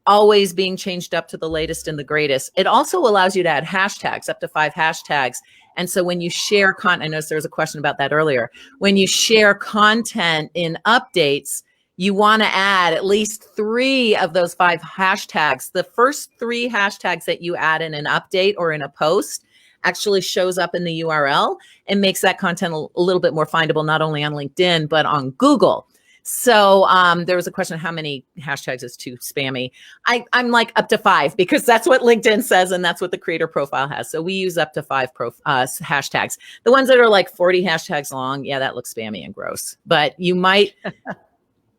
always being changed up to the latest and the greatest. It also allows you to add hashtags, up to 5 hashtags. And so when you share content, I noticed there was a question about that earlier. When you share content in updates, you want to add at least 3 of those 5 hashtags. The first 3 hashtags that you add in an update or in a post actually shows up in the URL and makes that content a little bit more findable, not only on LinkedIn, but on Google. So there was a question, how many hashtags is too spammy? I'm like up to 5, because that's what LinkedIn says, and that's what the creator profile has. So we use up to 5 hashtags. The ones that are like 40 hashtags long, yeah, that looks spammy and gross. But you might,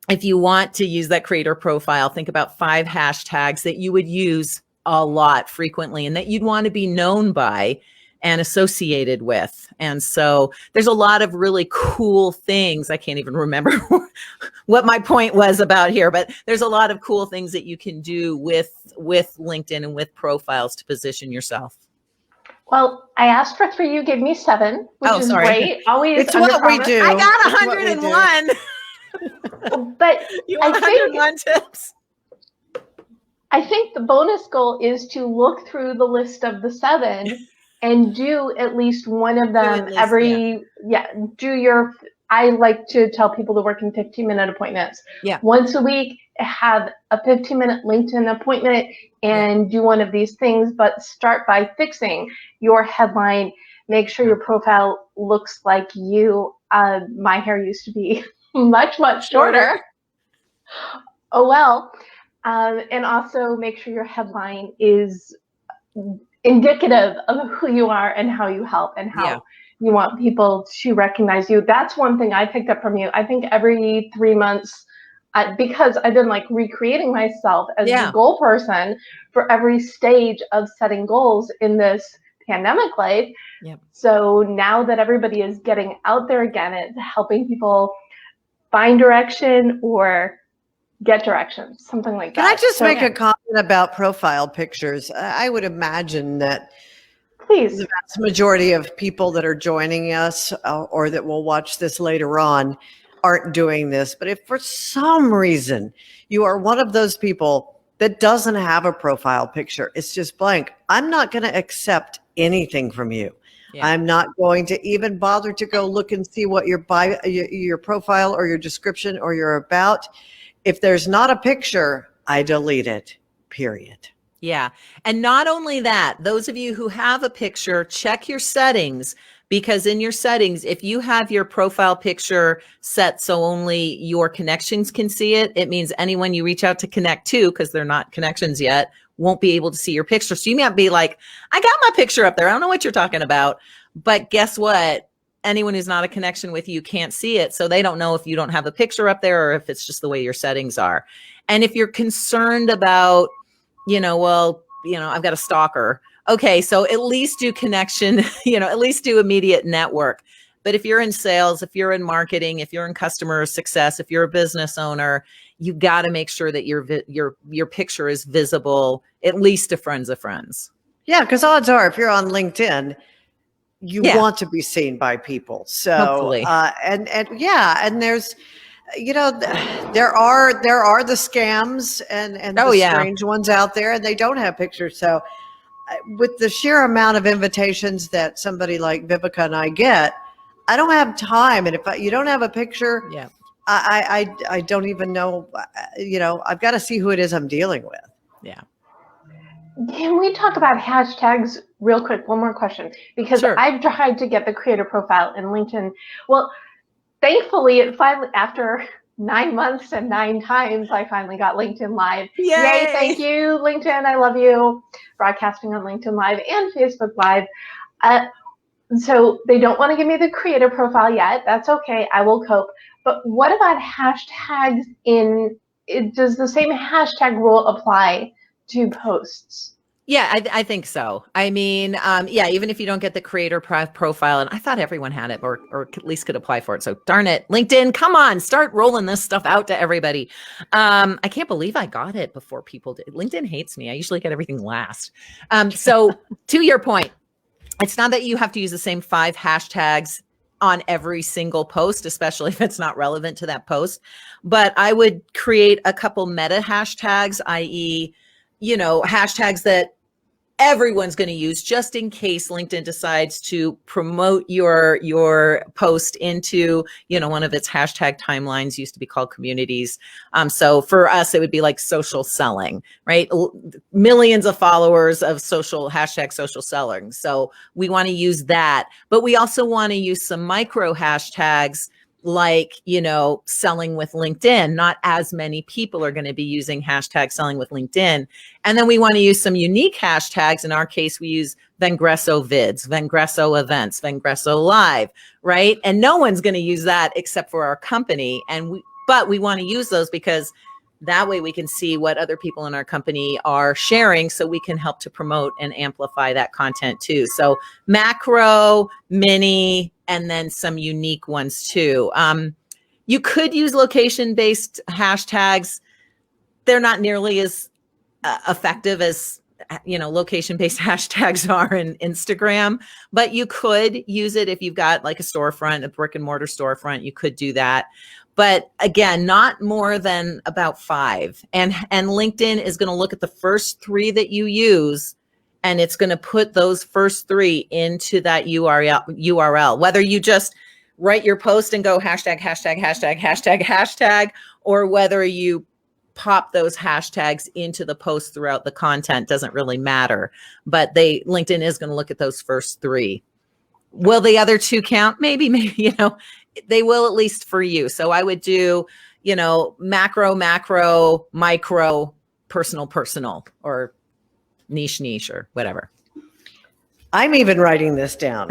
if you want to use that creator profile, think about 5 hashtags that you would use a lot frequently and that you'd want to be known by and associated with. And so there's a lot of really cool things. I can't even remember what my point was about here, but there's a lot of cool things that you can do with LinkedIn and with profiles to position yourself. Well, I asked for 3, you gave me 7, which is great. Always it's what we do. I got 101. But you want 101 tips? I think the bonus goal is to look through the list of the 7 and do at least one of them I like to tell people to work in 15-minute appointments. Yeah. Once a week, have a 15-minute LinkedIn appointment and do one of these things, but start by fixing your headline. Make sure your profile looks like you. My hair used to be much, much shorter. Oh, well. And also make sure your headline is indicative of who you are and how you help and how you want people to recognize you. That's one thing I picked up from you. I think every 3 months, because I've been like recreating myself as the goal person for every stage of setting goals in this pandemic life. Yep. So now that everybody is getting out there again, it's helping people find direction or get directions, something like that. Can I just make a comment about profile pictures? I would imagine that the vast majority of people that are joining us or that will watch this later on aren't doing this. But if for some reason you are one of those people that doesn't have a profile picture, it's just blank, I'm not going to accept anything from you. Yeah. I'm not going to even bother to go look and see what your profile or your description or your about. If there's not a picture, I delete it, period. Yeah. And not only that, those of you who have a picture, check your settings, because in your settings, if you have your profile picture set so only your connections can see it, it means anyone you reach out to connect to, because they're not connections yet, won't be able to see your picture. So you might be like, I got my picture up there. I don't know what you're talking about. But guess what? anyone who's not a connection with you can't see it. So they don't know if you don't have a picture up there or if it's just the way your settings are. And if you're concerned about, I've got a stalker. Okay, so at least do connection, at least do immediate network. But if you're in sales, if you're in marketing, if you're in customer success, if you're a business owner, you got to make sure that your picture is visible, at least to friends of friends. Yeah, because odds are, if you're on LinkedIn, you want to be seen by people. So, hopefully. And there's, there are the scams and the strange ones out there, and they don't have pictures. So, with the sheer amount of invitations that somebody like Viveka and I get, I don't have time. And if you don't have a picture, I don't even know, I've got to see who it is I'm dealing with. Yeah. Can we talk about hashtags real quick? One more question, because I've tried to get the creator profile in LinkedIn. Well, thankfully, it finally, after 9 months and 9 times, I finally got LinkedIn Live. Yay! Thank you, LinkedIn. I love you. Broadcasting on LinkedIn Live and Facebook Live. So they don't want to give me the creator profile yet. That's okay. I will cope. But what about hashtags does the same hashtag rule apply to posts? Yeah, I think so. I mean, even if you don't get the creator profile, and I thought everyone had it or at least could apply for it. So darn it, LinkedIn, come on, start rolling this stuff out to everybody. I can't believe I got it before people did. LinkedIn hates me. I usually get everything last. So to your point, it's not that you have to use the same 5 hashtags on every single post, especially if it's not relevant to that post. But I would create a couple meta hashtags, i.e., hashtags that everyone's going to use just in case LinkedIn decides to promote your post into, one of its hashtag timelines, used to be called communities. So for us, it would be like social selling, right? Millions of followers of hashtag social selling. So we want to use that, but we also want to use some micro hashtags like, selling with LinkedIn. Not as many people are going to be using hashtag selling with LinkedIn. And then we want to use some unique hashtags. In our case, we use Vengresso vids, Vengresso events, Vengresso live, right? And no one's going to use that except for our company. But we want to use those because that way we can see what other people in our company are sharing, so we can help to promote and amplify that content too. So macro, mini, and then some unique ones too. You could use location-based hashtags. They're not nearly as effective as location-based hashtags are in Instagram, but you could use it if you've got like a storefront, a brick and mortar storefront. You could do that. But again, not more than about 5. And LinkedIn is going to look at the first 3 that you use, and it's going to put those first 3 into that URL, whether you just write your post and go hashtag, hashtag, hashtag, hashtag, hashtag, or whether you pop those hashtags into the post throughout the content, doesn't really matter. But LinkedIn is going to look at those first 3. Will the other 2 count? Maybe, they will, at least for you. So I would do, macro, micro, personal, or niche, or whatever. I'm even writing this down.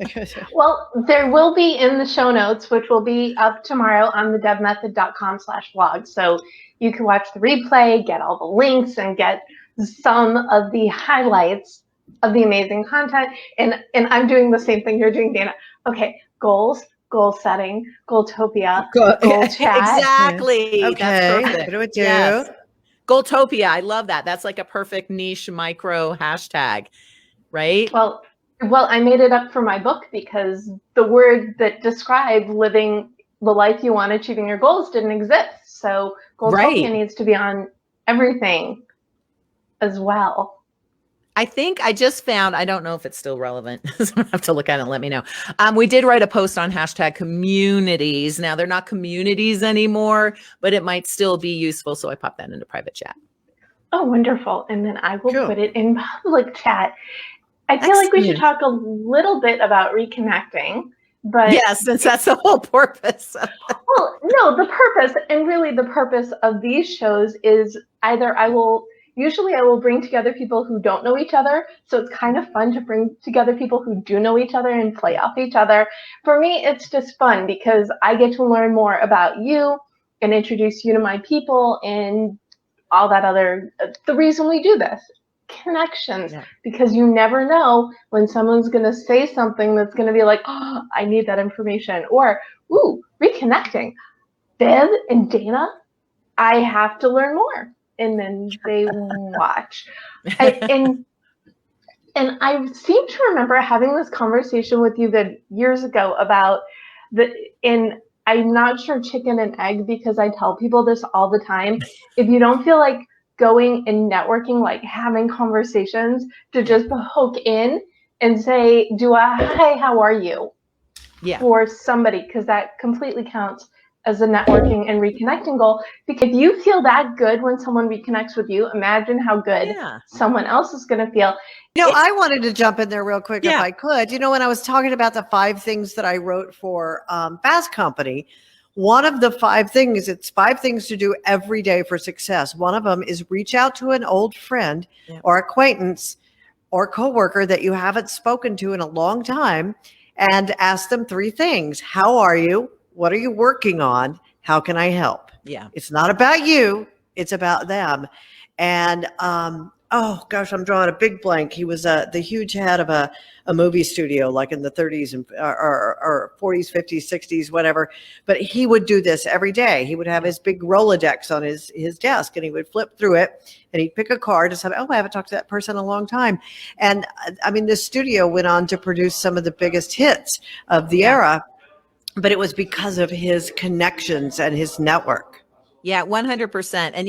Okay. Well, there will be in the show notes, which will be up tomorrow on thedevmethod.com/blog. So you can watch the replay, get all the links, and get some of the highlights of the amazing content. And I'm doing the same thing you're doing, Dayna. Okay, goals, goal setting, Goaltopia, goal chat. Exactly. Okay. That's perfect. What do we do? Yes. Goaltopia. I love that. That's like a perfect niche micro hashtag, right? Well, I made it up for my book because the word that described living the life you want, achieving your goals, didn't exist. So Goaltopia needs to be on everything as well. I think I just found, I don't know if it's still relevant. So I have to look at it and let me know. We did write a post on hashtag communities. Now they're not communities anymore, but it might still be useful. So I popped that into private chat. Oh, wonderful. And then I will put it in public chat. I feel like we should talk a little bit about reconnecting. But yes, since that's the whole purpose. Well, no, the purpose, and really the purpose of these shows is either I will usually I will bring together people who don't know each other. So it's kind of fun to bring together people who do know each other and play off each other. For me, it's just fun because I get to learn more about you and introduce you to my people and all that other, the reason we do this. Connections, because you never know when someone's going to say something that's going to be like, oh, I need that information, or ooh, reconnecting. Viv and Dayna, I have to learn more. And then they watch. And I seem to remember having this conversation with you years ago about I'm not sure chicken and egg, because I tell people this all the time. If you don't feel like going and networking, like having conversations, to just hook in and say, hi, how are you? For somebody, because that completely counts as a networking and reconnecting goal. Because if you feel that good when someone reconnects with you, imagine how good someone else is going to feel. I wanted to jump in there real quick if I could. When I was talking about the 5 things that I wrote for Fast Company, one of the 5 things, it's 5 things to do every day for success. One of them is reach out to an old friend or acquaintance or coworker that you haven't spoken to in a long time and ask them 3 things. How are you? What are you working on? How can I help? Yeah. It's not about you. It's about them. And, oh gosh, I'm drawing a big blank. He was the huge head of a movie studio, like in the 30s and or 40s, 50s, 60s, whatever. But he would do this every day. He would have his big Rolodex on his desk, and he would flip through it, and he'd pick a card and say, oh, I haven't talked to that person in a long time. And I mean, the studio went on to produce some of the biggest hits of the era, but it was because of his connections and his network. Yeah, 100%. And,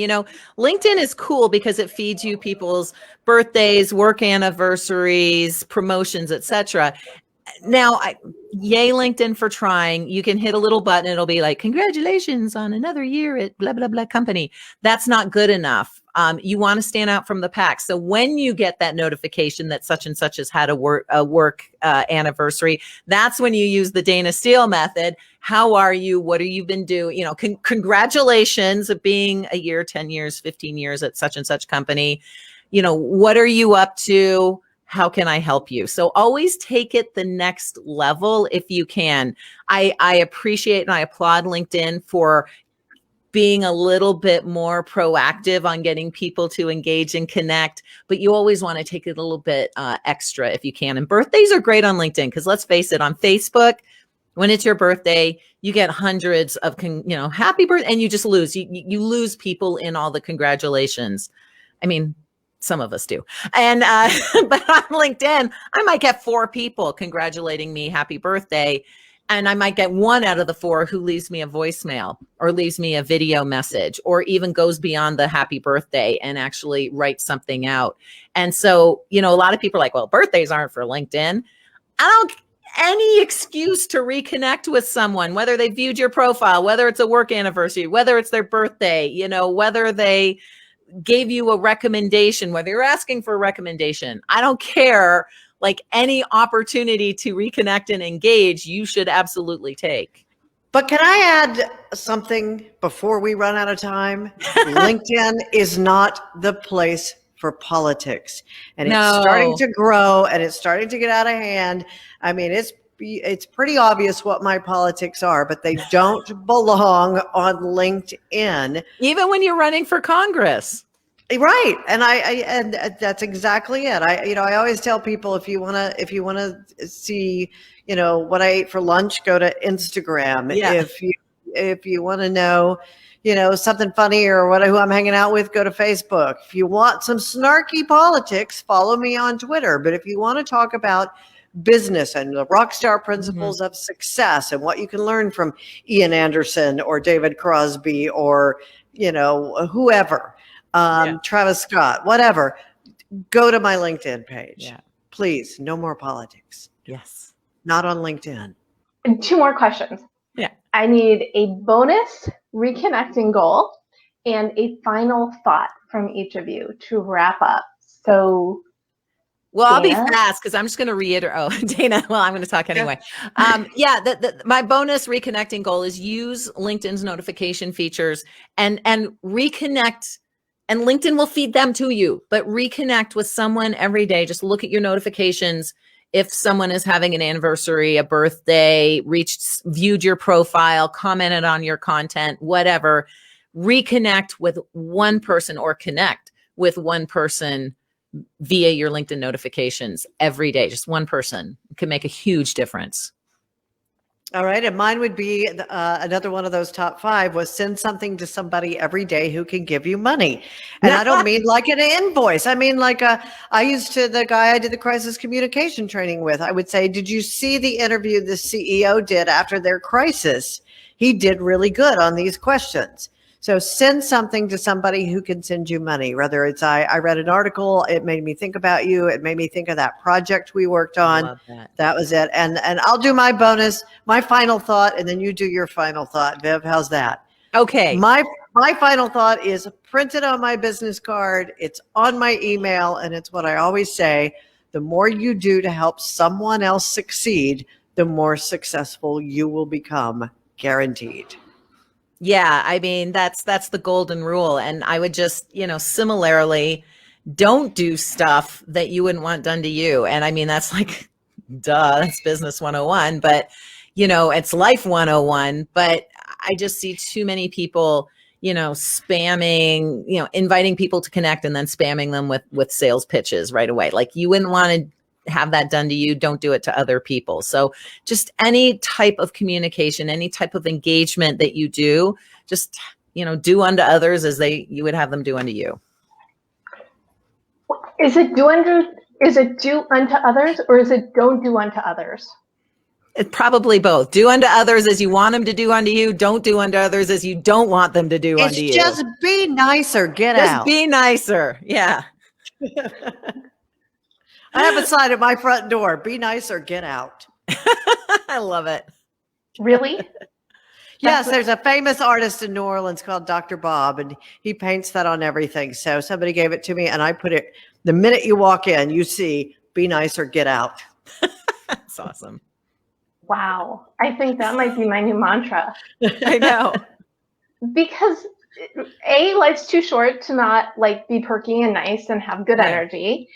LinkedIn is cool because it feeds you people's birthdays, work anniversaries, promotions, etc. Now, yay, LinkedIn for trying. You can hit a little button. It'll be like, congratulations on another year at blah, blah, blah company. That's not good enough. You want to stand out from the pack. So when you get that notification that such and such has had a work anniversary, that's when you use the Dayna Steele method. How are you? What have you been doing? Congratulations of being a year, 10 years, 15 years at such and such company. What are you up to? How can I help you? So always take it the next level if you can. I appreciate and I applaud LinkedIn for being a little bit more proactive on getting people to engage and connect, but you always want to take it a little bit extra if you can. And birthdays are great on LinkedIn because let's face it, on Facebook, when it's your birthday, you get hundreds of, happy birthday, and you just lose. You lose people in all the congratulations. I mean, some of us do. And but on LinkedIn, I might get 4 people congratulating me happy birthday. And I might get 1 out of the 4 who leaves me a voicemail or leaves me a video message or even goes beyond the happy birthday and actually writes something out. And so, a lot of people are like, well, birthdays aren't for LinkedIn. Any excuse to reconnect with someone, whether they viewed your profile, whether it's a work anniversary, whether it's their birthday, whether they gave you a recommendation, whether you're asking for a recommendation, I don't care. Like, any opportunity to reconnect and engage, you should absolutely take. But can I add something before we run out of time? LinkedIn is not the place for politics. And it's starting to grow and it's starting to get out of hand. I mean, it's pretty obvious what my politics are, but they don't belong on LinkedIn. Even when you're running for Congress. Right. And that's exactly it. I always tell people, if you want to see, what I ate for lunch, go to Instagram. Yeah. If you want to know, something funny or who I'm hanging out with, go to Facebook. If you want some snarky politics, follow me on Twitter. But if you want to talk about business and the rockstar principles of success and what you can learn from Ian Anderson or David Crosby or, whoever, Travis Scott, whatever, go to my LinkedIn page. Yeah. Please, no more politics. Yes. Not on LinkedIn. And 2 more questions. Yeah. I need a bonus reconnecting goal and a final thought from each of you to wrap up. So, well, I'll be fast because I'm just going to reiterate. Oh, Dayna, well, I'm going to talk anyway. My bonus reconnecting goal is use LinkedIn's notification features and reconnect and LinkedIn will feed them to you, but reconnect with someone every day. Just look at your notifications. If someone is having an anniversary, a birthday, viewed your profile, commented on your content, whatever, reconnect with one person or connect with one person via your LinkedIn notifications every day. Just one person can make a huge difference. All right. And mine would be another one of those top 5 was send something to somebody every day who can give you money. And I don't mean like an invoice. I mean, like I used to, the guy I did the crisis communication training with, I would say, did you see the interview the CEO did after their crisis? He did really good on these questions. So send something to somebody who can send you money, whether it's I read an article, it made me think about you. It made me think of that project we worked on. Love that. That was it. And I'll do my bonus, my final thought, and then you do your final thought. Viv, how's that? Okay. My final thought is print it on my business card. It's on my email. And it's what I always say, the more you do to help someone else succeed, the more successful you will become, guaranteed. Yeah, I mean, that's the golden rule. And I would just, similarly, don't do stuff that you wouldn't want done to you. And I mean, that's like, duh, that's business 101, but it's life 101. But I just see too many people, spamming, inviting people to connect and then spamming them with sales pitches right away. Like you wouldn't want to have that done to you. Don't do it to other people. So just any type of communication, any type of engagement that you do, just, do unto others as you would have them do unto you. Is it do unto others, or is it don't do unto others? It's probably both. Do unto others as you want them to do unto you. Don't do unto others as you don't want them to do unto you. It's just be nicer. Get just out. Be nicer. Yeah. I have a sign at my front door. Be nicer. Get out. I love it. Really? Yes, there's a famous artist in New Orleans called Dr. Bob, and he paints that on everything. So somebody gave it to me, and I put it, the minute you walk in, you see, be nicer, get out. That's awesome. Wow. I think that might be my new mantra. I know. Because A, life's too short to not be perky and nice and have good energy.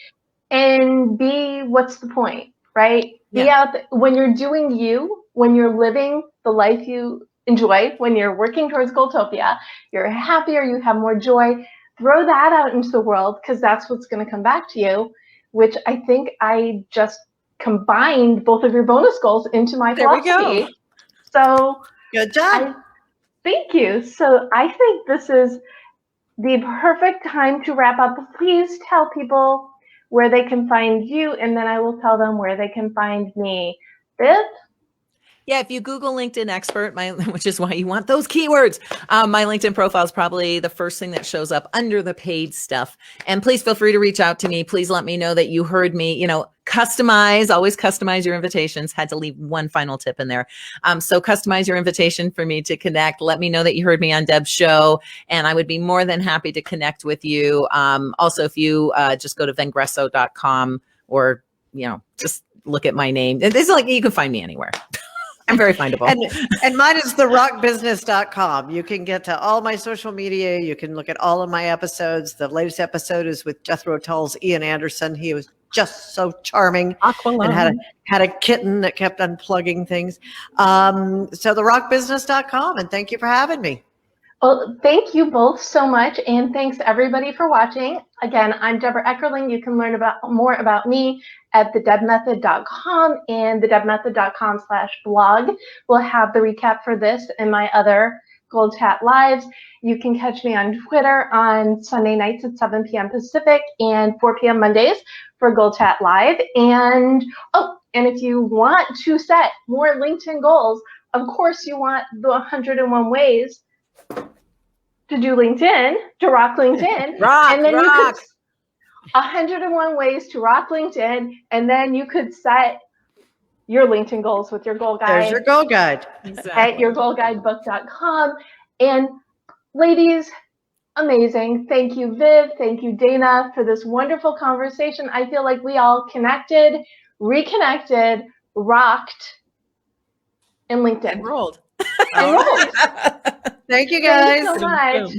And B, what's the point, right? Yeah. Be out when you're doing you, when you're living the life you enjoy, when you're working towards Goaltopia, you're happier, you have more joy. Throw that out into the world, because that's what's going to come back to you, which I think I just combined both of your bonus goals into my philosophy. There we go. So good job. Thank you. So I think this is the perfect time to wrap up. Please tell people where they can find you, and then I will tell them where they can find me. Viv? Yeah, if you Google LinkedIn expert, which is why you want those keywords, my LinkedIn profile is probably the first thing that shows up under the paid stuff. And please feel free to reach out to me. Please let me know that you heard me, always customize your invitations. Had to leave one final tip in there. So customize your invitation for me to connect. Let me know that you heard me on Deb's show, and I would be more than happy to connect with you. Also, if you just go to vengresso.com or, just look at my name. It's like you can find me anywhere. I'm very findable. And mine is therockbusiness.com. You can get to all my social media. You can look at all of my episodes. The latest episode is with Jethro Tull's Ian Anderson. He was just so charming and had a kitten that kept unplugging things. So therockbusiness.com. And thank you for having me. Well, thank you both so much, and thanks everybody for watching. Again, I'm Deborah Eckerling. You can learn more about me at thedebmethod.com, and thedebmethod.com/blog will have the recap for this and my other Gold Chat Lives. You can catch me on Twitter on Sunday nights at 7 p.m. Pacific and 4 p.m. Mondays for Gold Chat Live. And if you want to set more LinkedIn goals, of course you want the 101 ways to do LinkedIn, to rock LinkedIn. And then you could 101 ways to rock LinkedIn, and then you could set your LinkedIn goals with your goal guide. There's your goal guide. Exactly. At yourgoalguidebook.com. And ladies, amazing. Thank you, Viv. Thank you, Dayna, for this wonderful conversation. I feel like we all connected, reconnected, rocked, and LinkedIn. And rolled. Thank you, guys. Thank you so much.